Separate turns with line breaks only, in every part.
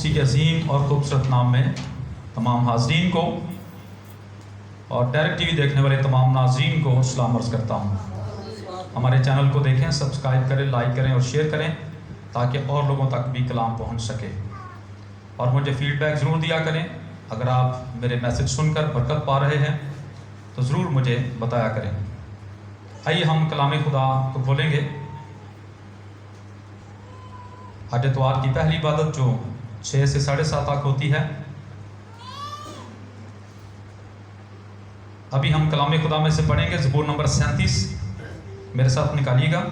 اسی کے عظیم اور خوبصورت نام میں تمام حاضرین کو اور ڈائریکٹ ٹی وی دیکھنے والے تمام ناظرین کو سلام عرض کرتا ہوں۔ ہمارے چینل کو دیکھیں، سبسکرائب کریں، لائک کریں اور شیئر کریں تاکہ اور لوگوں تک بھی کلام پہنچ سکے، اور مجھے فیڈ بیک ضرور دیا کریں۔ اگر آپ میرے میسج سن کر برکت پا رہے ہیں تو ضرور مجھے بتایا کریں۔ آئیے ہم کلام خدا کو کھولیں گے۔ آج اتوار کی پہلی عبادت جو 6 سے 7:30 تک ہوتی ہے، ابھی ہم کلام خدا میں سے پڑھیں گے زبور نمبر 37، میرے ساتھ نکالیے گا،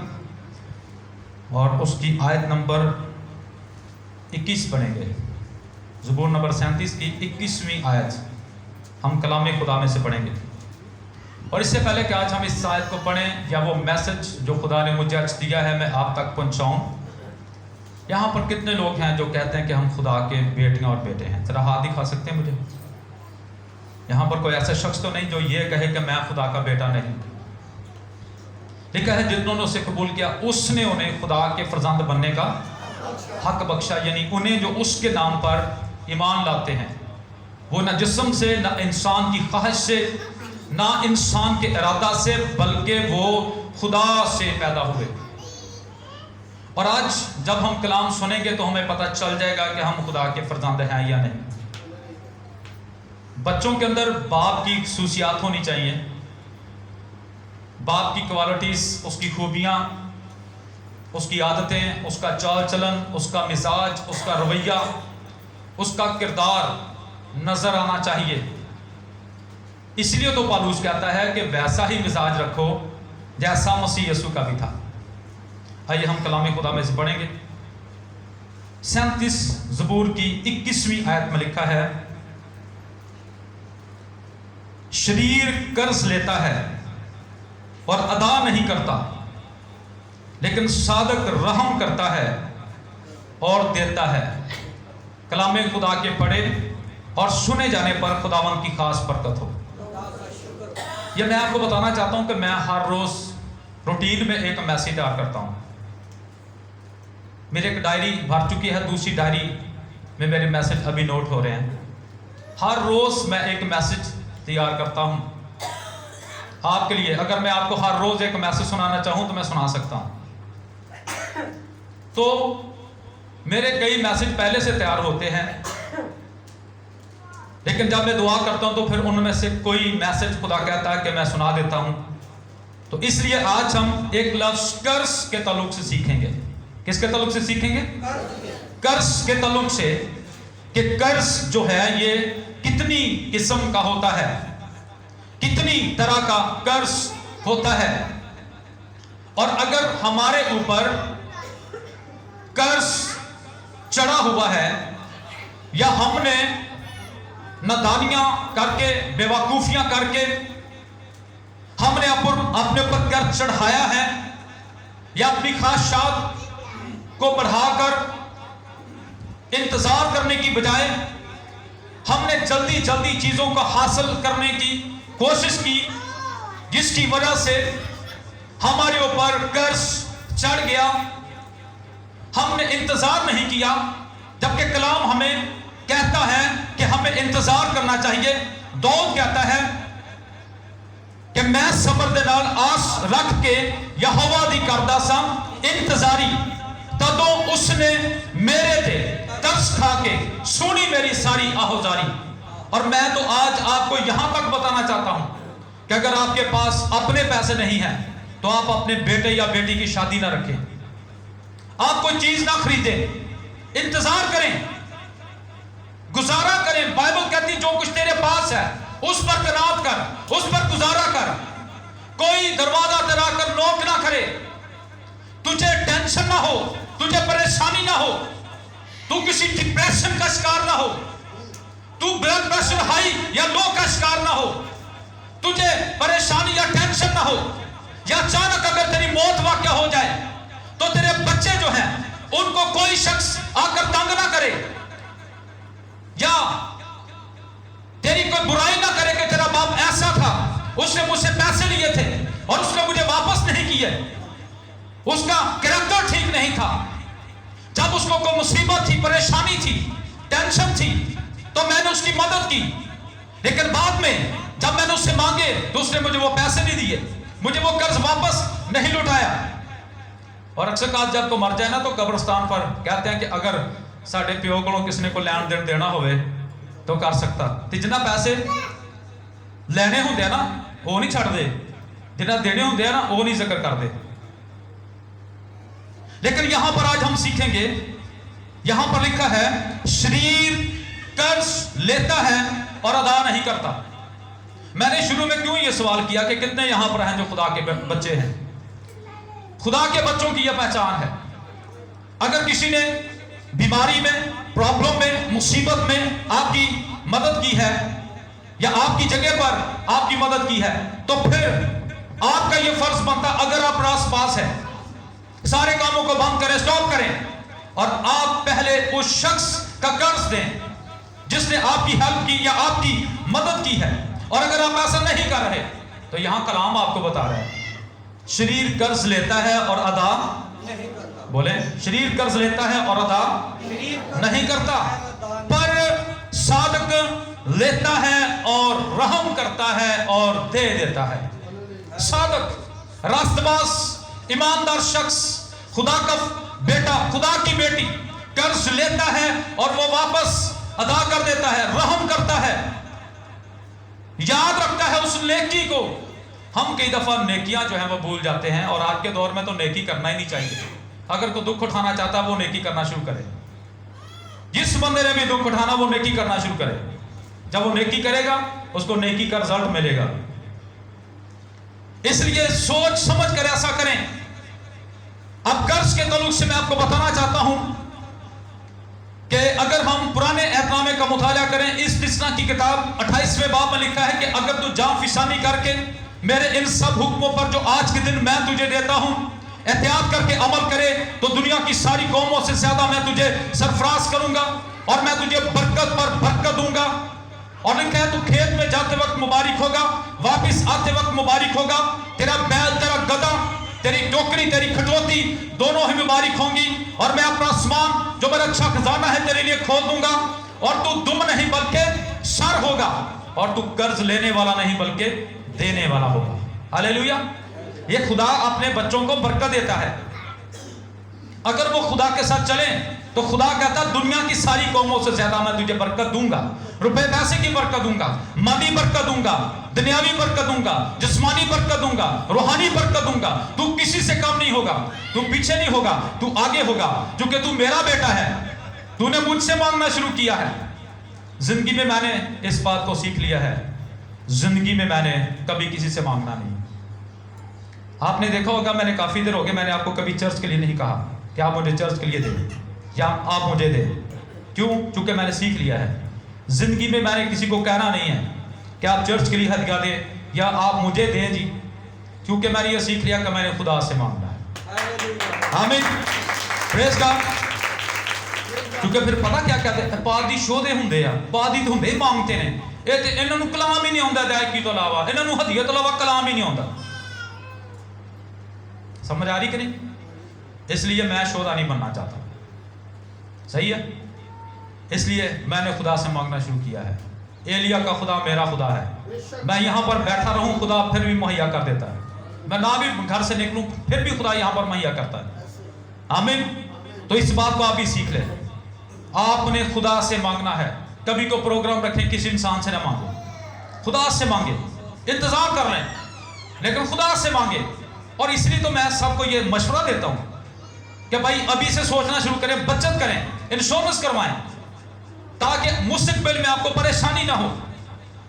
اور اس کی آیت نمبر 21 پڑھیں گے۔ زبور نمبر 37 کی 21ویں آیت ہم کلام خدا میں سے پڑھیں گے۔ اور اس سے پہلے کہ آج ہم اس آیت کو پڑھیں یا وہ میسج جو خدا نے مجھے آج دیا ہے میں آپ تک پہنچاؤں، یہاں پر کتنے لوگ ہیں جو کہتے ہیں کہ ہم خدا کے بیٹیاں اور بیٹے ہیں؟ ذرا ہاتھ دکھا سکتے ہیں مجھے؟ یہاں پر کوئی ایسا شخص تو نہیں جو یہ کہے کہ میں خدا کا بیٹا نہیں؟ لکھا ہے جنہوں نے اسے قبول کیا اس نے انہیں خدا کے فرزند بننے کا حق بخشا، یعنی انہیں جو اس کے نام پر ایمان لاتے ہیں، وہ نہ جسم سے، نہ انسان کی خواہش سے، نہ انسان کے ارادہ سے، بلکہ وہ خدا سے پیدا ہوئے۔ اور آج جب ہم کلام سنیں گے تو ہمیں پتہ چل جائے گا کہ ہم خدا کے فرزند ہیں یا نہیں۔ بچوں کے اندر باپ کی خصوصیات ہونی چاہیے، باپ کی کوالٹیز، اس کی خوبیاں، اس کی عادتیں، اس کا چال چلن، اس کا مزاج، اس کا رویہ، اس کا کردار نظر آنا چاہیے۔ اس لیے تو پالوس کہتا ہے کہ ویسا ہی مزاج رکھو جیسا مسیح یسوع کا بھی تھا۔ آئیے ہم کلام خدا میں سے پڑھیں گے۔ 37 زبور کی 21ویں آیت میں لکھا ہے، شریر قرض لیتا ہے اور ادا نہیں کرتا، لیکن صادق رحم کرتا ہے اور دیتا ہے۔ کلام خدا کے پڑھے اور سنے جانے پر خداوند کی خاص برکت ہو۔ یہ میں آپ کو بتانا چاہتا ہوں کہ میں ہر روز روٹین میں ایک میسج تیار کرتا ہوں۔ میری ایک ڈائری بھر چکی ہے، دوسری ڈائری میں میرے میسج ابھی نوٹ ہو رہے ہیں۔ ہر روز میں ایک میسج تیار کرتا ہوں آپ کے لیے۔ اگر میں آپ کو ہر روز ایک میسج سنانا چاہوں تو میں سنا سکتا ہوں۔ تو میرے کئی میسج پہلے سے تیار ہوتے ہیں، لیکن جب میں دعا کرتا ہوں تو پھر ان میں سے کوئی میسج خدا کہتا ہے کہ میں سنا دیتا ہوں۔ تو اس لیے آج ہم ایک لفظ قرض کے تعلق سے سیکھیں گے۔ کس کے تعلق سے سیکھیں گے؟ قرض کے تعلق سے، کہ قرض جو ہے یہ کتنی قسم کا ہوتا ہے، کتنی طرح کا قرض ہوتا ہے، اور اگر ہمارے اوپر قرض چڑھا ہوا ہے یا ہم نے نادانیاں کر کے، بیوقوفیاں کر کے ہم نے اپنے اوپر قرض چڑھایا ہے، یا اپنی خواہشات کو بڑھا کر انتظار کرنے کی بجائے ہم نے جلدی جلدی چیزوں کو حاصل کرنے کی کوشش کی، جس کی وجہ سے ہمارے اوپر قرض چڑھ گیا، ہم نے انتظار نہیں کیا، جبکہ کلام ہمیں کہتا ہے کہ ہمیں انتظار کرنا چاہیے۔ داؤد کہتا ہے کہ میں صبر دے نال آس رکھ کے یہوہ دی کردا سا انتظاری، تدوں اس نے میرے تے ترس کھا کے سنی میری ساری آہوزاری۔ اور میں تو آج آپ کو یہاں تک بتانا چاہتا ہوں کہ اگر آپ کے پاس اپنے پیسے نہیں ہیں تو آپ اپنے بیٹے یا بیٹی کی شادی نہ رکھیں، آپ کوئی چیز نہ خریدیں، انتظار کریں، گزارا کریں۔ بائبل کہتی جو کچھ تیرے پاس ہے اس پر قناعت کر، اس پر گزارا کر۔ کوئی دروازہ تیرا کر نوک نہ کرے، تجھے ٹینشن نہ ہو، تجھے پریشانی نہ ہو، تو کسی ڈپریشن کا شکار نہ ہو، تو بلڈ پریشر ہائی یا لو کا شکار نہ ہو، تجھے پریشانی یا ٹینشن نہ ہو، یا اچانک اگر تیری موت واقع ہو جائے تو تیرے بچے جو ہیں ان کو کوئی شخص آ کر تنگ نہ کرے، یا تیری کوئی برائی نہ کرے کہ تیرا باپ ایسا تھا، اس نے مجھ سے پیسے لیے تھے اور اس نے مجھے واپس نہیں کیے، اس کا کریکٹر ٹھیک نہیں تھا۔ جب اس کو کوئی مصیبت تھی، پریشانی تھی، टेंशन थी तो मैंने उसकी मदद की, लेकिन बाद में जब मैंने उससे मांगे तो उसने मुझे वो पैसे नहीं दिए, मुझे वो कर्ज वापस नहीं लौटाया। और अक्सर काल जब को मर जाए ना तो कब्रिस्तान पर कहते हैं कि अगर साढ़े प्यो को किसी ने को लैन देन देना होवे तो कर सकता, तो जिन्ना पैसे लेने होंगे ना वो नहीं छड़ दे, जिन्ना देने होंगे ना वो नहीं जिक्र कर दे। लेकिन यहां पर आज हम सीखेंगे, यहां पर लिखा है शरीर कर्ज लेता है और अदा नहीं करता। मैंने शुरू में क्यों ये सवाल किया कि कितने यहां पर हैं जो खुदा के बच्चे हैं। खुदा के बच्चों की यह पहचान है, अगर किसी ने बीमारी में, प्रॉब्लम में, मुसीबत में आपकी मदद की है या आपकी जगह पर आपकी मदद की है, तो फिर आपका यह फर्ज बनता, अगर आप आस पास है, सारे कामों को बंद करें, स्टॉप करें और आप पहले उस शख्स का कर्ज दें जिसने आपकी हेल्प की या आपकी मदद की है। और अगर आप ऐसा नहीं कर रहे तो यहां कलाम आपको बता रहे हैं शरीर कर्ज लेता है और अदा नहीं करता। बोले, शरीर कर्ज लेता है और अदा नहीं करता, पर सादक लेता है और रहम करता है और दे देता है। सादक, रास्तबाज, ईमानदार शख्स, खुदा का बेटा, खुदा की बेटी कर्ज लेता है और वो वापस अदा कर देता है, रहम करता है, याद रखता है उस नेकी को। हम कई दफा नेकियां जो है वो भूल जाते हैं, और आज के दौर में तो नेकी करना ही नहीं चाहिए। अगर कोई दुख उठाना चाहता है वो नेकी करना शुरू करे, जिस बंदे ने भी दुख उठाना वो नेकी करना शुरू करे। जब वो नेकी करेगा उसको नेकी का रिजल्ट मिलेगा। इसलिए सोच समझ कर ऐसा करें। अब कर्ज के ताल्लुक से मैं आपको बताना चाहता हूं कि अगर हम पुराने एहतनामे का मुताला करें, इस इस्तिस्ना की किताब 28वें बाब में लिखा है कि अगर तू जान फिसानी करके मेरे इन सब हुक्मों पर जो आज के दिन मैं तुझे देता हूं एहतियात करके अमल करे, तो दुनिया की सारी कौमों से ज्यादा मैं तुझे सरफराज करूंगा और मैं तुझे बरकत पर बरकत दूंगा। और लिखा है तू खेत में जाते वक्त मुबारक होगा, वापिस आते वक्त मुबारक होगा, तेरा बैल, तेरा गधा, तेरी टोकरी, तेरी खटोती दोनों ही मुबारक होंगी। और मैं अपना आसमान जो मेरा अच्छा खजाना है तेरे लिए खोल दूंगा, और तू दुम नहीं बल्कि सर होगा, और तू कर्ज लेने वाला नहीं बल्कि देने वाला होगा। हालेलुया। ये खुदा अपने बच्चों को बरकत देता है। अगर वो खुदा के साथ चले तो खुदा कहता दुनिया की सारी कौमों से ज्यादा मैं तुझे बरकत दूंगा, रुपए पैसे की बरकत दूंगा, मादी बरकत दूंगा, दुनियावी बरकत दूंगा, जिस्मानी बरकत दूंगा, रूहानी बरकत दूंगा। तू किसी से कम नहीं होगा, तू पीछे नहीं होगा, तू आगे होगा, क्योंकि तू मेरा बेटा है। तूने मुझसे मांगना शुरू किया है। जिंदगी में मैंने इस बात को सीख लिया है, जिंदगी में मैंने कभी किसी से मांगना नहीं। आपने देखा होगा, मैंने काफी देर हो गई, मैंने आपको कभी चर्च के लिए नहीं कहा कि आप मुझे चर्च के लिए दें या आप मुझे दें। क्यों? क्योंकि मैंने सीख लिया है, जिंदगी में मैंने किसी को कहना नहीं है कि आप चर्च के लिए हदिया दें या आप मुझे दें जी, क्योंकि मैंने ये सीख लिया कि मैंने खुदा से मांगना है। आमीन, प्रेज़ गॉड। क्योंकि फिर पता क्या कहते हैं, पादी शोधे होंगे आ, पादी तो होंगे मांगते ने, ये तो इन्होंने कलाम ही नहीं आता दायकी तो इलावा, इन्होंने हदिया तो इलावा कलाम ही नहीं आता। समझ आ रही कि नहीं? इसलिए मैं शोधा नहीं बनना चाहता, सही है। इसलिए मैंने खुदा से मांगना शुरू किया है। एलिया का खुदा मेरा खुदा है। मैं यहाँ पर बैठा रहूं खुदा फिर भी मुहैया कर देता है, मैं ना भी घर से निकलूं फिर भी खुदा यहाँ पर मुहैया करता है। आमीन। तो इस बात को आप भी सीख ले, आपने खुदा से मांगना है। कभी को प्रोग्राम रखें, किसी इंसान से ना मांगे, खुदा से मांगे, इंतजार कर लें लेकिन खुदा से मांगे। और इसलिए तो मैं सबको ये मशवरा देता हूं कि भाई अभी से सोचना शुरू करें, बचत करें, इंश्योरेंस करवाएं, ताकि मुस्तकबिल में आपको परेशानी ना हो।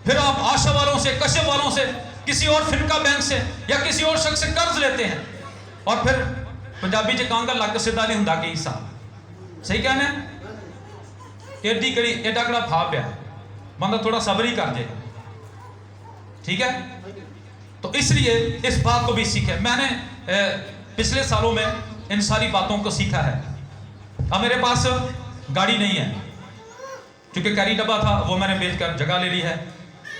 फिर आप आशा वालों से, कश्यप वालों से, किसी और फिनका बैंक से या किसी और शख्स से कर्ज लेते हैं, और फिर पंजाबी च कांगा लग सीधा नहीं होंदा कि हिस्सा, सही कहना है। एडी कड़ी एडा कड़ा फा पिया, बंदा थोड़ा सब्र ही कर जाए, ठीक है। तो इसलिए इस बात को भी सीखे। मैंने पिछले सालों में इन सारी बातों को सीखा है। अब मेरे पास गाड़ी नहीं है, क्योंकि कैरी डब्बा था वो मैंने बेचकर जगह ले ली है,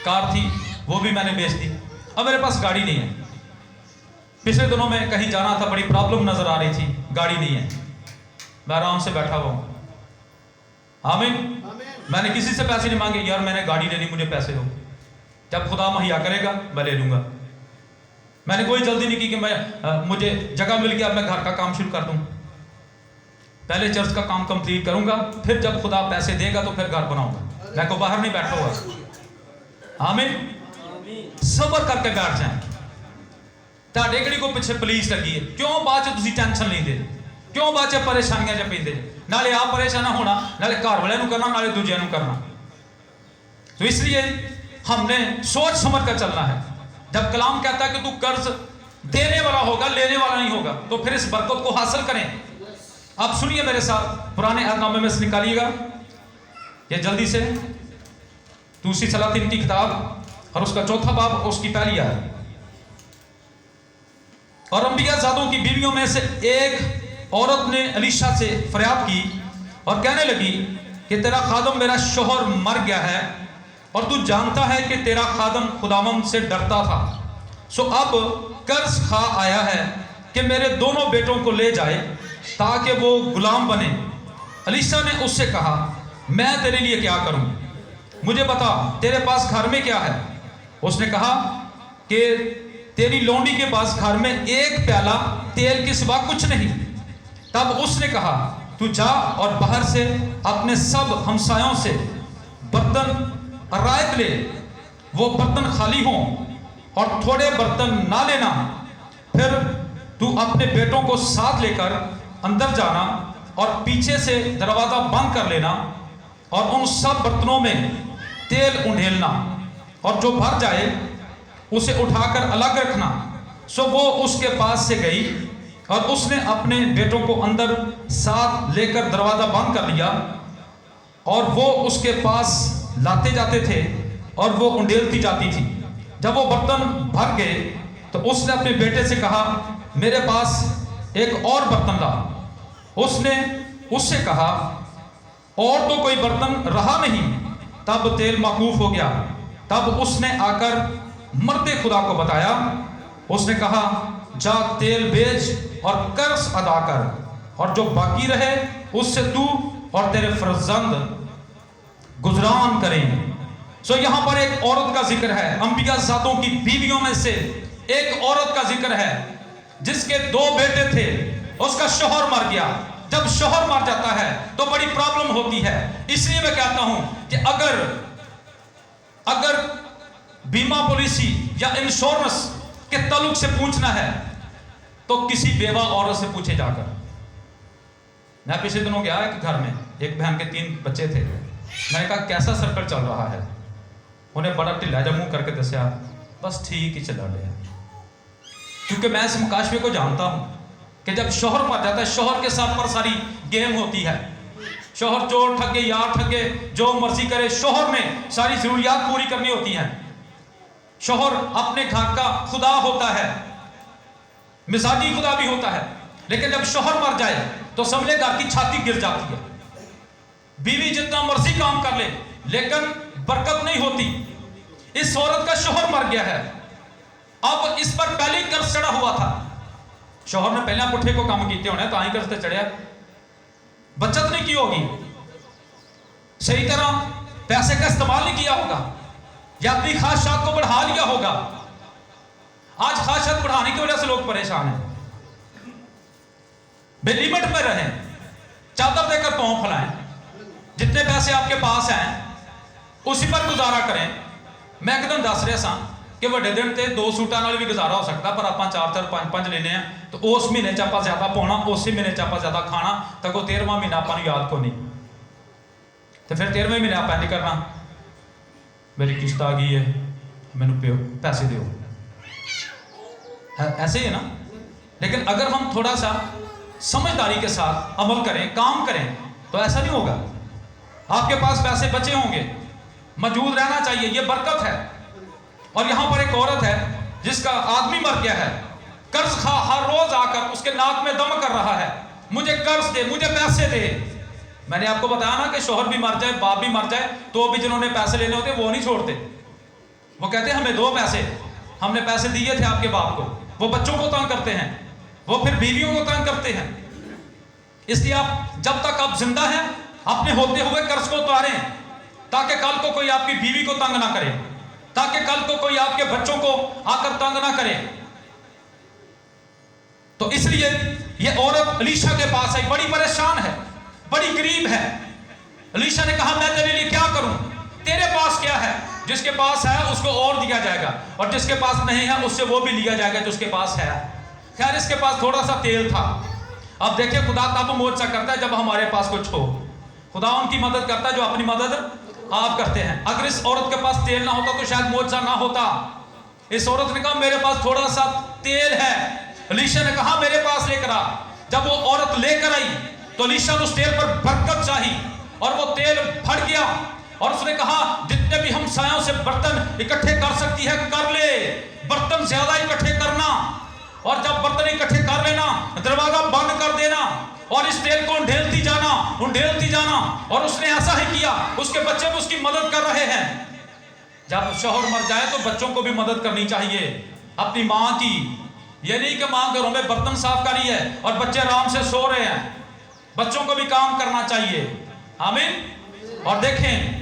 कार थी वो भी मैंने बेच दी, अब मेरे पास गाड़ी नहीं है। पिछले दिनों में कहीं जाना था, बड़ी प्रॉब्लम नजर आ रही थी, गाड़ी नहीं है, मैं आराम से बैठा हुआ हूँ। आमीन। मैंने किसी से पैसे नहीं मांगे, यार मैंने गाड़ी लेनी, मुझे पैसे दो, जब खुदा मुहैया करेगा मैं ले लूंगा। मैंने कोई जल्दी नहीं की कि मुझे जगह मिल गया अब मैं घर का काम शुरू कर दूं, पहले चर्च का काम कंप्लीट करूंगा, फिर जब खुदा पैसे देगा तो फिर घर बनाऊंगा, मैं को बाहर नहीं बैठा हुआ। आमीन। सबर करके बैठ जाए। ਤੁਹਾਡੇ ਕਿਹੜੀ ਕੋ ਪਿੱਛੇ ਪੁਲਿਸ ਲੱਗੀ ਹੈ, ਕਿਉਂ ਬਾਅਦ ਚ ਤੁਸੀਂ ਟੈਨਸ਼ਨ ਲੈਂਦੇ, ਕਿਉਂ ਬਾਅਦ ਚ ਪਰੇਸ਼ਾਨੀਆਂ ਚ ਪੈਂਦੇ, ਨਾਲੇ ਆਪ ਪਰੇਸ਼ਾਨ ਹੋਣਾ, ਨਾਲੇ ਘਰ ਵਾਲਿਆਂ ਨੂੰ ਕਰਨਾ, ਨਾਲੇ ਦੂਜਿਆਂ ਨੂੰ करना। तो इसलिए हमने सोच समझ कर चलना है। जब कलाम कहता है कि तू कर्ज देने वाला होगा, लेने वाला नहीं होगा, तो फिर इस बरकत को हासिल करें। अब सुनिए मेरे साथ, पुराने अहदनामे में से निकालिएगा ये जल्दी से, दूसरी सलातीन की किताब और उसका चौथा बाब, उसकी पहली आयत। और अंबिया ज़ादों की बीवियों में से एक औरत ने अलीशा से फरियाद की और कहने लगी कि तेरा खादम मेरा शोहर मर गया है और तू जानता है कि तेरा खादम खुदावंद से डरता था, सो अब कर्ज खा आया है कि मेरे दोनों बेटों को ले जाए ताकि वो गुलाम बने। अलीशा ने उससे कहा, मैं तेरे लिए क्या करूं, मुझे बता तेरे पास घर में क्या है। उसने कहा कि तेरी लौंडी के पास घर में एक प्याला तेल के सिवा कुछ नहीं। तब उसने कहा, तू जा और बाहर से अपने सब हमसायों से बर्तन रायत ले, वो बर्तन खाली हों और थोड़े बर्तन ना लेना। फिर तू अपने बेटों को साथ लेकर अंदर जाना और पीछे से दरवाज़ा बंद कर लेना और उन सब बर्तनों में तेल उंडेलना और जो भर जाए उसे उठाकर अलग रखना। सो वो उसके पास से गई और उसने अपने बेटों को अंदर साथ लेकर दरवाज़ा बंद कर लिया और वो उसके पास लाते जाते थे और वो उंडेलती जाती थी। जब वो बर्तन भर गए तो उसने अपने बेटे से कहा, मेरे पास एक और बर्तन ला। उसने उससे कहा, और तो कोई बर्तन रहा नहीं। तब तेल मौकूफ हो गया। तब उसने आकर मर्दे खुदा को बताया। उसने कहा, जा तेल बेच और कर्ज अदा कर और जो बाकी रहे उससे तू और तेरे फर्जंद गुजरान करें। सो यहाँ पर एक औरत का जिक्र है, अंबिया ज़ादों की बीवियों में से एक औरत का जिक्र है जिसके दो बेटे थे, उसका शौहर मर गया। जब शौहर मर जाता है तो बड़ी प्रॉब्लम होती है। इसलिए मैं कहता हूं कि अगर बीमा पॉलिसी या इंश्योरेंस के ताल्लुक से पूछना है तो किसी बेवा औरत से पूछे जाकर। मैं पिछले दिनों गया एक घर में, एक बहन के 3 बच्चे थे। मैंने कहा कैसा सर्कल चल रहा है, उन्हें बड़ा ढिला जा मुंह करके दसिया, बस ठीक ही चला रहा। क्योंकि मैं इस मुकाशवे को जानता हूं कि जब शौहर मर जाता है, शौहर के साथ पर सारी गेम होती है। शौहर चोर ठगे यार ठगे जो मर्जी करे, शौहर ने सारी जरूरियात पूरी करनी होती है। शौहर अपने घर का खुदा होता है, मिजाजी खुदा भी होता है। लेकिन जब शौहर मर जाए तो समझे घर की छाती गिर जाती है। बीवी जितना मर्जी काम कर ले लेकिन बरकत नहीं होती। इस औरत का शौहर मर गया है, अब इस पर पहले कर्ज चढ़ा हुआ था। शौहर ने पहले पुठे को काम किए होने तो ही कर्ज ते चढ़िया, बचत नहीं की होगी, सही तरह पैसे का इस्तेमाल नहीं किया होगा, या अपनी ख्वाहिशात को बढ़ा लिया होगा। आज ख्वाहिशात बढ़ाने की वजह से लोग परेशान हैं। बेलिमिट में रहें, चादर देकर पांव फैलाएं, जितने पैसे आपके पास हैं उसी पर गुजारा करें। मैं एकदम दस रहा सा कि वड्डे दिन ते 2 सूटां नाल भी गुजारा हो सकता, पर आप 4-4 5-5 लेने हैं तो उस महीने च आप ज्यादा पाना, उस महीने च आप ज्यादा खाना, तो 13वां महीना आपको याद को नहीं, तो फिर 13वें महीने आप नहीं करना, मेरी किस्त आ गई है मैंने पैसे दो, ऐसे ही है ना। लेकिन अगर हम थोड़ा सा समझदारी के साथ अमल करें, काम करें, तो ऐसा नहीं होगा। आपके पास पैसे बचे होंगे, मौजूद रहना चाहिए, ये बरकत है। और यहां पर एक औरत है जिसका आदमी मर गया है, कर्ज खा हर रोज आकर उसके नाक में दम कर रहा है, मुझे कर्ज दे, मुझे पैसे दे। मैंने आपको बताया ना कि शौहर भी मर जाए, बाप भी मर जाए, तो भी जिन्होंने पैसे लेने होते वो नहीं छोड़ते। वो कहते हैं हमें दो पैसे, हमने पैसे दिए थे आपके बाप को। वो बच्चों को तंग करते हैं, वो फिर बीवियों को तंग करते हैं। इसलिए आप जब तक आप जिंदा हैं अपने होते हुए कर्ज को उतारें, ताकि कल को कोई आपकी बीवी को तंग ना करे, ताकि कल को कोई आपके बच्चों को आकर तंग ना करे। तो इसलिए ये औरत एलीशा के पास आई, बड़ी परेशान है, बड़ी गरीब है। एलीशा ने कहा मैं तेरे लिए क्या करूं, तेरे पास क्या है? जिसके पास है उसको और दिया जाएगा, और जिसके पास नहीं है उससे वो भी लिया जाएगा जो उसके पास है। खैर इसके पास थोड़ा सा तेल था। अब देखिए खुदा तब मोर्चा करता है जब हमारे पास कुछ हो। खुदा उनकी मदद करता है जो अपनी मदद आप करते हैं। अगर इस औरत के पास तेल ना होता तो शायद मोर्चा ना होता। इस औरत ने कहा मेरे पास थोड़ा सा तेल है। एलीशा ने कहा मेरे पास लेकर आ। जब वो औरत लेकर आई तो एलीशा ने उस तेल पर बरकत चाही और वो तेल फट गया, और उसने कहा जितने भी हम सायों से बर्तन इकट्ठे कर सकती है कर ले, बर्तन ज्यादा इकट्ठे करना, और जब बर्तन इकट्ठे कर लेना दरवाजा बंद कर देना और इस तेल को ढेलती जाना। और उसने ऐसा ही किया। उसके बच्चे भी उसकी मदद कर रहे हैं। जब शौहर मर जाए तो बच्चों को भी मदद करनी चाहिए अपनी माँ की। ये नहीं कि माँ घरों में बर्तन साफ करी है और बच्चे आराम से सो रहे हैं, बच्चों को भी काम करना चाहिए। आमीन। और देखें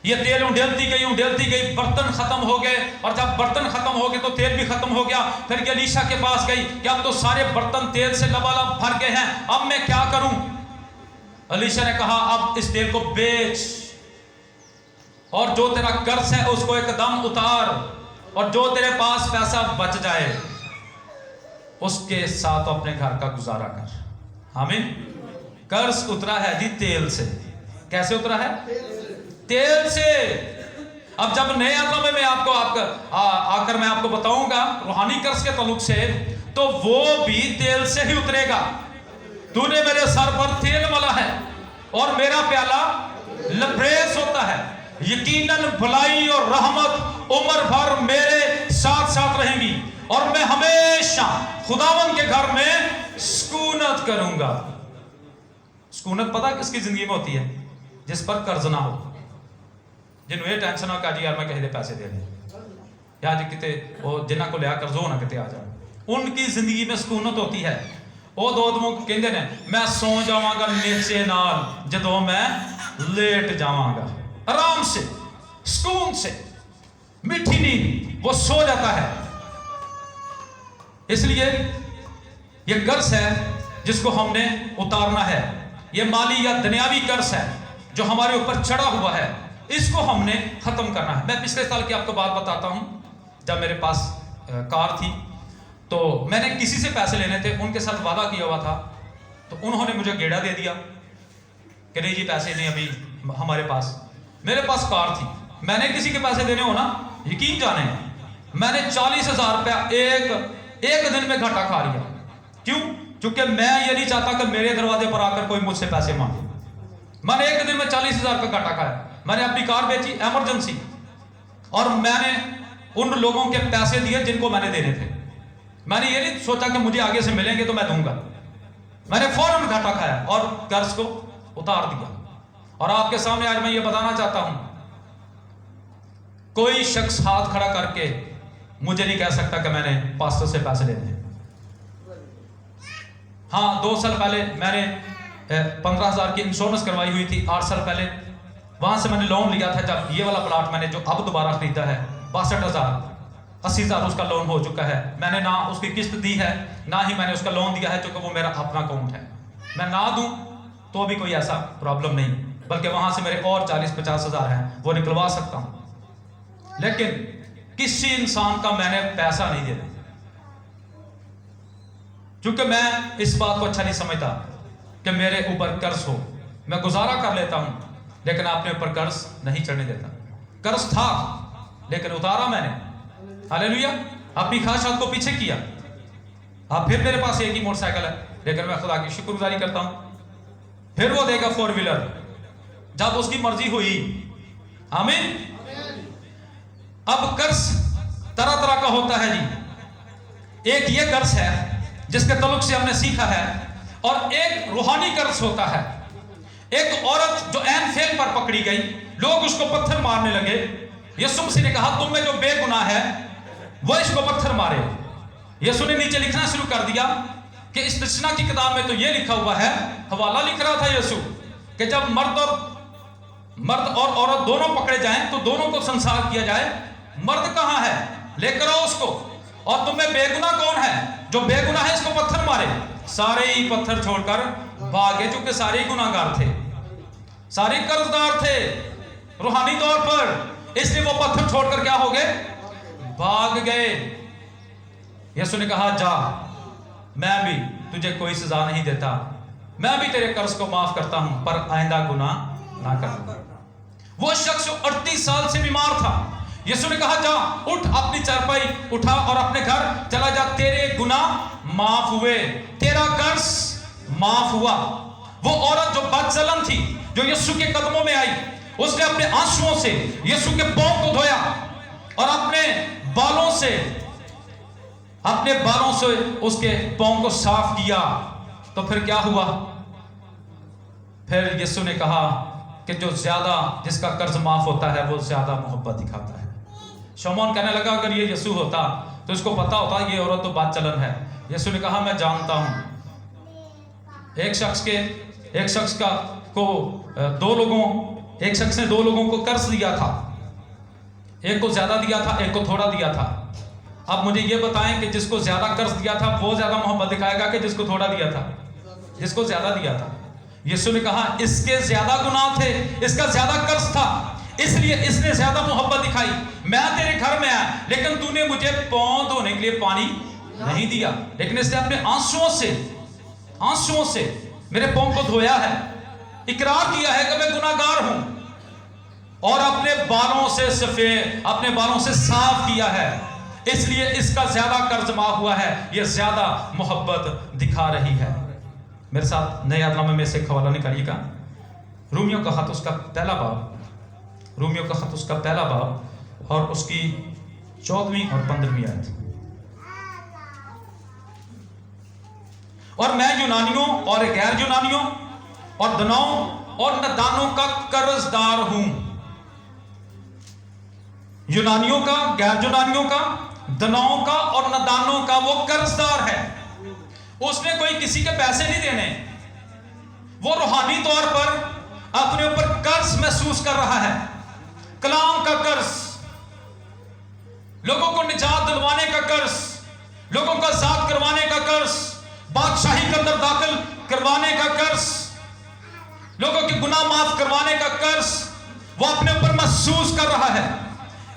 ये तेल उंडेलती गई, बर्तन खत्म हो गए, और जब बर्तन खत्म हो गए तो तेल भी खत्म हो गया। फिर एलीशा के पास गई कि अब तो सारे बर्तन तेल से लबालब भर गए हैं, अब मैं क्या करूं? एलीशा ने कहा अब इस तेल को बेच, और जो तेरा कर्ज है उसको एकदम उतार, और जो तेरे पास पैसा बच जाए उसके साथ अपने घर का गुजारा कर। आमीन। कर्ज उतरा है जी तेल से। कैसे उतरा है? तेल से। अब जब नए आत्मा में मैं आपको आकर मैं आपको बताऊंगा रूहानी कर्ज के ताल्लुक से, तो वो भी तेल से ही उतरेगा। तूने मेरे सर पर तेल मला है और मेरा प्याला लबरेज होता है। यकीनन भलाई और रहमत उम्र भर मेरे साथ साथ रहेंगी, और मैं हमेशा खुदावन के घर में सुकूनत करूंगा। सुकूनत पता किसकी जिंदगी में होती है? जिस पर कर्ज ना हो, जिन्हों ये टेंशन हो कि यार मैं कहीं पैसे दे दें या किते वो जिन्हों को लिया कर्ज हो ना किते आ जाए, उनकी जिंदगी में सुकूनत होती है। वो दो दमों कहते हैं मैं सो जावांगा नीचे नाल जदों मैं लेट जावांगा, आराम से सुकून से मीठी नींद वो सो जाता है। इसलिए ये कर्ज है जिसको हमने उतारना है। ये माली या दुनियावी कर्ज है जो हमारे ऊपर चढ़ा हुआ है, इसको हमने खत्म करना है। मैं पिछले साल की आपको बात बताता हूं। जब मेरे पास कार थी तो मैंने किसी से पैसे लेने थे, उनके साथ वादा किया हुआ था, तो उन्होंने मुझे गेड़ा दे दिया कि नहीं जी पैसे नहीं अभी हमारे पास। मेरे पास कार थी, मैंने किसी के पैसे देने हो ना, यकीन जाने मैंने 40,000 रुपया एक दिन में घाटा खा लिया। क्यों? क्योंकि मैं ये नहीं चाहता कि मेरे दरवाजे पर आकर कोई मुझसे पैसे मांगे। मैंने एक दिन में 40,000 का घाटा खाया। मैंने अपनी कार बेची इमरजेंसी, और मैंने उन लोगों के पैसे दिए जिनको मैंने देने थे। मैंने ये नहीं सोचा कि मुझे आगे से मिलेंगे तो मैं दूंगा। मैंने फौरन घाटा खाया और कर्ज को उतार दिया। और आपके सामने आज मैं ये बताना चाहता हूं, कोई शख्स हाथ खड़ा करके मुझे नहीं कह सकता कि मैंने पास्टर से पैसे लेने हैं। हाँ, 2 साल पहले मैंने 15,000 की इंश्योरेंस करवाई हुई थी। 8 साल पहले वहां से मैंने लोन लिया था। जब ये वाला प्लाट मैंने जो अब दोबारा खरीदा है 62,000, 80,000 उसका लोन हो चुका है। मैंने ना उसकी किस्त दी है, ना ही मैंने उसका लोन दिया है, क्योंकि वो मेरा अपना अकाउंट है। मैं ना दूं तो भी कोई ऐसा प्रॉब्लम नहीं, बल्कि वहां से मेरे और 40-50,000 हैं, वो निकलवा सकता हूं। लेकिन किसी इंसान का मैंने पैसा नहीं दिया, क्योंकि मैं इस बात को अच्छा नहीं समझता कि मेरे ऊपर कर्ज हो। मैं गुजारा कर लेता हूं, लेकिन अपने ऊपर कर्ज नहीं चढ़ने देता। कर्ज था लेकिन उतारा मैंने। हालेलुया। अपनी ख्वाहिशात को पीछे किया। अब फिर मेरे पास एक ही मोटरसाइकिल है, लेकिन मैं खुदा की शुक्रगुजारी करता हूं। फिर वो देगा 4 व्हीलर जब उसकी मर्जी हुई। आमीन। अब कर्ज तरह तरह का होता है जी। एक ये कर्ज है जिसके तल्लुक से हमने सीखा है, और एक रूहानी कर्ज होता है। एक औरत जो ऐन फेल पर पकड़ी गई, लोग उसको पत्थर मारने लगे। यीशु मसीह ने कहा तुम में जो बेगुनाह है वो इसको पत्थर मारे। यीशु ने नीचे लिखना शुरू कर दिया कि इस दर्शना की किताब में तो ये लिखा हुआ है, हवाला लिख रहा था यीशु کہ جب مرد اور عورت دونوں پکڑے جائیں تو دونوں کو سنسار کیا جائے. مرد کہاں ہے؟ لے کر آؤ اس کو. اور تم میں بے گناہ کون ہے؟ جو بے گناہ ہے اس کو پتھر مارے. سارے ہی پتھر چھوڑ کر بھاگے، چونکہ سارے ہی گناہ گار تھے، سارے قرض دار تھے روحانی طور پر. اس لیے وہ پتھر چھوڑ کر کیا ہو گئے؟ بھاگ گئے. یسوع نے کہا جا، میں بھی تجھے کوئی سزا نہیں دیتا، میں بھی تیرے قرض کو معاف کرتا ہوں، پر آئندہ گناہ نہ کرنا. وہ شخص جو 38 سال سے بیمار تھا، یسوع نے کہا جا، اٹھ، اپنی چارپائی اٹھا اور اپنے گھر چلا جا، تیرے گناہ معاف ہوئے، تیرا قرض معاف ہوا. وہ عورت جو بدچلن تھی، جو یسوع کے قدموں میں آئی، اس نے اپنے آنسوؤں سے یسوع کے پاؤں کو دھویا اور اپنے بالوں سے اس کے پاؤں کو صاف کیا. تو پھر کیا ہوا؟ پھر یسوع نے کہا کہ جو زیادہ جس کا قرض معاف ہوتا ہے وہ زیادہ محبت دکھاتا ہے. شمعون کہنے لگا اگر یہ یسوع ہوتا تو اس کو پتا ہوتا یہ عورت تو بد چلن ہے. یسوع نے کہا میں جانتا ہوں. ایک شخص نے دو لوگوں کو قرض دیا تھا، ایک کو زیادہ دیا تھا، ایک کو تھوڑا دیا تھا. اب مجھے یہ بتائیں کہ جس کو زیادہ قرض دیا تھا وہ زیادہ محبت دکھائے گا کہ جس کو تھوڑا دیا تھا؟ جس کو زیادہ دیا تھا. یسوع نے کہا اس کے زیادہ گناہ تھے، اس کا زیادہ قرض تھا، اس لیے اس نے زیادہ محبت دکھائی. میں تیرے گھر میں آیا لیکن تو نے مجھے پاؤں دھونے کے لیے پانی نہیں دیا، لیکن اس نے اپنے آنسوؤں سے میرے پاؤں کو دھویا ہے، اقرار کیا ہے کہ میں گناہ گار ہوں، اور اپنے بالوں سے صاف کیا ہے. اس لیے اس کا زیادہ قرض معاف ہوا ہے، یہ زیادہ محبت دکھا رہی ہے. میرے ساتھ نئے عہد میں سے ایک حوالہ نکالیے گا. رومیوں کا خط اس کا پہلا باب اور اس کی 14ویں اور 15ویں آیت. اور میں یونانیوں اور غیر یونانیوں اور دناؤں اور ندانوں کا قرض دار ہوں. یونانیوں کا، غیر یونانیوں کا، دناؤں کا اور ندانوں کا وہ قرض دار ہے. اس نے کوئی کسی کے پیسے نہیں دینے، وہ روحانی طور پر اپنے اوپر قرض محسوس کر رہا ہے. کلام کا قرض، لوگوں کو نجات دلوانے کا قرض، لوگوں کا آزاد کروانے کا قرض، بادشاہی کے اندر داخل کروانے کا قرض، لوگوں کے گناہ معاف کروانے کا قرض وہ اپنے اوپر محسوس کر رہا ہے.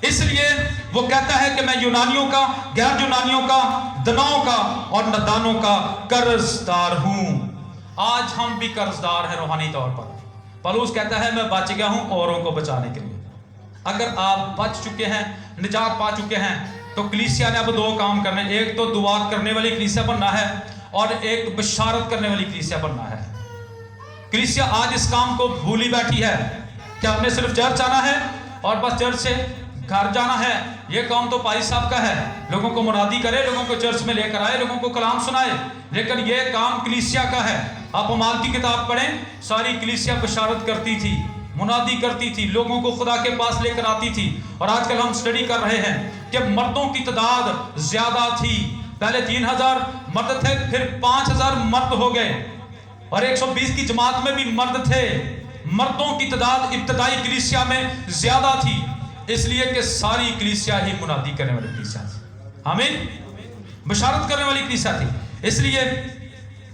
اس لیے وہ کہتا ہے کہ میں یونانیوں کا، غیر یونانیوں کا، دناؤں کا اور ندانوں کا قرض دار ہوں. آج ہم بھی قرض دار ہیں روحانی طور پر. پولس کہتا ہے میں بچ گیا ہوں اوروں کو بچانے کے لیے. اگر آپ بچ چکے ہیں، نجات پا چکے ہیں، تو کلیسیا نے اب 2 کام کرنے. ایک تو دعا کرنے والی کلیسیا بننا ہے اور ایک بشارت کرنے والی کلیسیا بننا ہے. کلیسیا آج اس کام کو بھولی بیٹھی ہے کہ آپ نے صرف چرچ آنا ہے اور بس چرچ سے گھر جانا ہے. یہ کام تو پائی صاحب کا ہے، لوگوں کو منادی کرے، لوگوں کو چرچ میں لے کر آئے، لوگوں کو کلام سنائے. لیکن یہ کام کلیسیا کا ہے. آپ اعمال کی کتاب پڑھیں، ساری کلیسیا بشارت کرتی تھی، منادی کرتی تھی، لوگوں کو خدا کے پاس لے کر آتی تھی. اور آج کل ہم سٹڈی کر رہے ہیں کہ مردوں کی تعداد زیادہ تھی. پہلے 3000 مرد تھے، پھر 5000 مرد ہو گئے، اور 120 کی جماعت میں بھی مرد تھے. مردوں کی تعداد ابتدائی کلیسیا میں زیادہ تھی، اس لیے کہ ساری کلیسیا ہی منادی کرنے والی کلیسیا تھی. آمین. بشارت کرنے والی کلیسیا تھی. اس لیے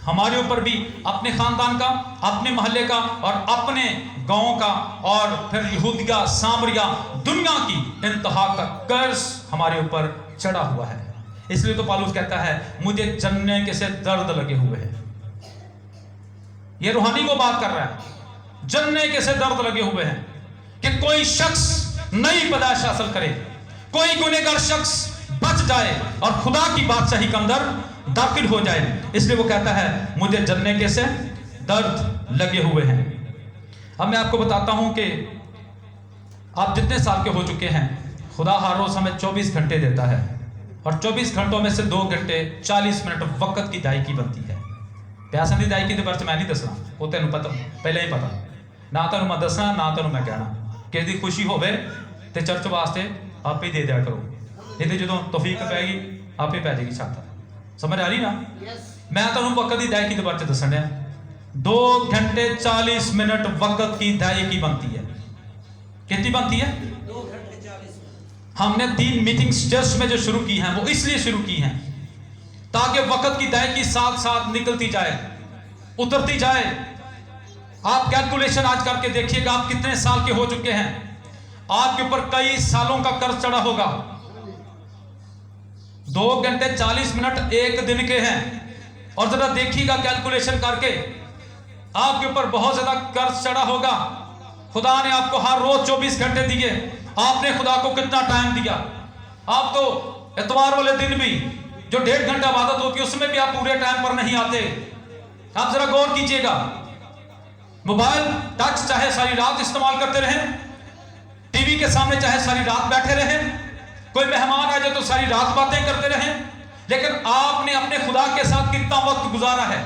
ہمارے اوپر بھی اپنے خاندان کا، اپنے محلے کا اور اپنے گاؤں کا اور پھر یہودیہ، سامریہ، دنیا کی انتہا کا قرض ہمارے اوپر چڑھا ہوا ہے. اس لیے تو پالوس کہتا ہے مجھے جننے کے سے درد لگے ہوئے ہیں. یہ روحانی کو بات کر رہا ہے، جننے کے سے درد لگے ہوئے ہیں کہ کوئی شخص نئی پیدائش حاصل کرے، کوئی گنہگار شخص بچ جائے اور خدا کی بادشاہی کے اندر داخل ہو جائے. اس لیے وہ کہتا ہے مجھے جننے کے سے درد لگے ہوئے ہیں. اب میں آپ کو بتاتا ہوں کہ آپ جتنے سال کے ہو چکے ہیں، خدا ہر روز ہمیں 24 گھنٹے دیتا ہے، اور 24 گھنٹوں میں سے 2 گھنٹے 40 منٹ وقت کی ادائیگی بنتی ہے. پیسے کی ادائیگی کے بارے میں نہیں دسنا، وہ تینوں پتا پہلے ہی پتا. نہ تینوں میں دسنا، نہ تینوں میں کہنا. کہ دی خوشی ہوئے تے چرچ واسطے آپ ہی دے دیا کرو. یہ جدو توفیق پائے گی آپ ہی پی جائے گی چھاتا. سمجھ آ رہی نا؟ میں تینوں وقت کی ادائیگی کے بارے دسن دیا. 2 घंटे 40 मिनट वक्त की अदायगी बनती है। कितनी बनती है?
2 घंटे 40 मिनट।
हमने 3 मीटिंग्स चर्च में जो शुरू की हैं वो इसलिए शुरू की हैं ताकि वक्त की अदायगी साथ साथ निकलती जाए, उतरती जाए। आप कैलकुलेशन आज करके देखिएगा, आप कितने साल के हो चुके हैं, आपके ऊपर कई सालों का कर्ज चढ़ा होगा। 2 घंटे 40 मिनट एक दिन के हैं, और जरा देखिएगा कैलकुलेशन करके, आपके ऊपर बहुत ज्यादा कर्ज चढ़ा होगा। खुदा ने आपको हर रोज 24 घंटे दिए, आपने खुदा को कितना टाइम दिया? आप तो इतवार वाले दिन भी जो 1.5 घंटा इबादत होती है उसमें भी आप पूरे टाइम पर नहीं आते। आप जरा गौर कीजिएगा, मोबाइल टच चाहे सारी रात इस्तेमाल करते रहें, टीवी के सामने चाहे सारी रात बैठे रहें, कोई मेहमान आ जाए तो सारी रात बातें करते रहें, लेकिन आपने अपने खुदा के साथ कितना वक्त गुजारा है?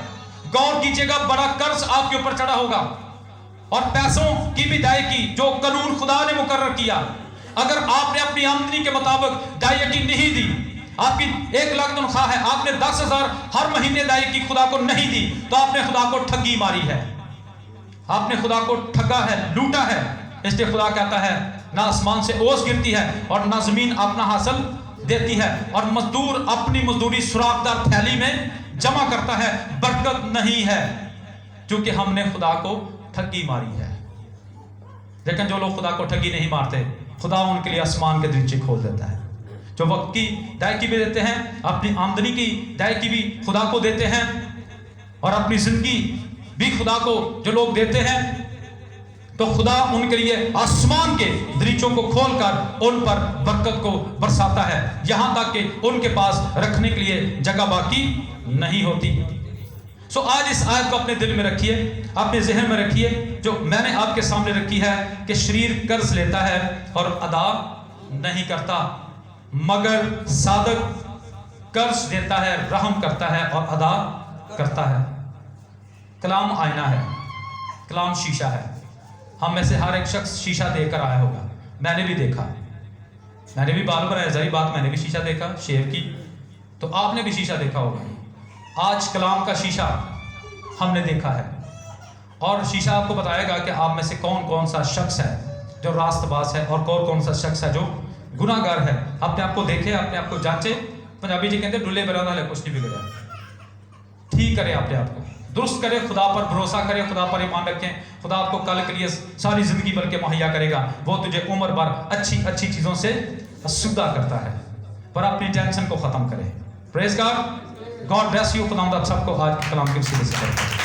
गौर कीजिएगा, बड़ा कर्ज आपके ऊपर चढ़ा होगा। और पैसों की भी अदायगी जो कानून खुदा ने मुकर्रर किया, अगर आपने अपनी आमदनी के मुताबिक अदायगी नहीं दी, आपकी 1 लाख तनख्वाह है, आपने 10,000 हर महीने अदायगी खुदा को नहीं दी, तो आपने खुदा को ठगी मारी है, आपने खुदा को ठगा है, लूटा है। इसलिए खुदा कहता है ना आसमान से ओस गिरती है और ना जमीन अपना हासिल देती है, और मजदूर अपनी मजदूरी सुराखदार थैली में जमा करता है, बरकत नहीं है, क्योंकि हमने खुदा को ठगी मारी है। लेकिन जो लोग खुदा को ठगी नहीं मारते, खुदा उनके लिए आसमान के दरीचे खोल देता है। जो वक्त की अदायगी भी देते हैं, अपनी आमदनी की अदायगी भी खुदा को देते हैं, और अपनी जिंदगी भी खुदा को जो लोग देते हैं, तो खुदा उनके लिए आसमान के दरीचों को खोलकर उन पर बरकत को बरसाता है, यहां तक कि उनके पास रखने के लिए जगह बाकी नहीं होती। सो आज इस आयत को अपने दिल में रखिए, अपने जहन में रखिए, जो मैंने आपके सामने रखी है कि शरीर कर्ज लेता है और अदा नहीं करता, मगर सादक कर्ज देता है, रहम करता है और अदा करता है। कलाम आईना है, कलाम शीशा है। हम में से हर एक शख्स शीशा देखकर आया होगा, मैंने भी देखा, मैंने भी बाल बनाए, जारी बात, मैंने भी शीशा देखा शेर की, तो आपने भी शीशा देखा होगा। आज कलाम का शीशा हमने देखा है, और शीशा आपको बताएगा कि आप में से कौन कौन सा शख्स है जो रास्तबाज है और कौन कौन सा शख्स है जो गुनाहगार है। अपने आप को देखे, अपने आप को जांचे। पंजाबी जी कहते डुल्ले बरादा है, कुछ नहीं बिगड़ा। ठीक करें अपने आप को, दुरुस्त करें, खुदा पर भरोसा करें, खुदा पर ईमान रखें। खुदा आपको कल के लिए सारी जिंदगी बल्कि मुहैया करेगा, वो तुझे उम्र भर अच्छी अच्छी चीजों से सुदा करता है। पर अपनी टेंशन को खत्म करें। Praise God, God bless you. खुदा सबको आज के कलाम के वसीले से करता है।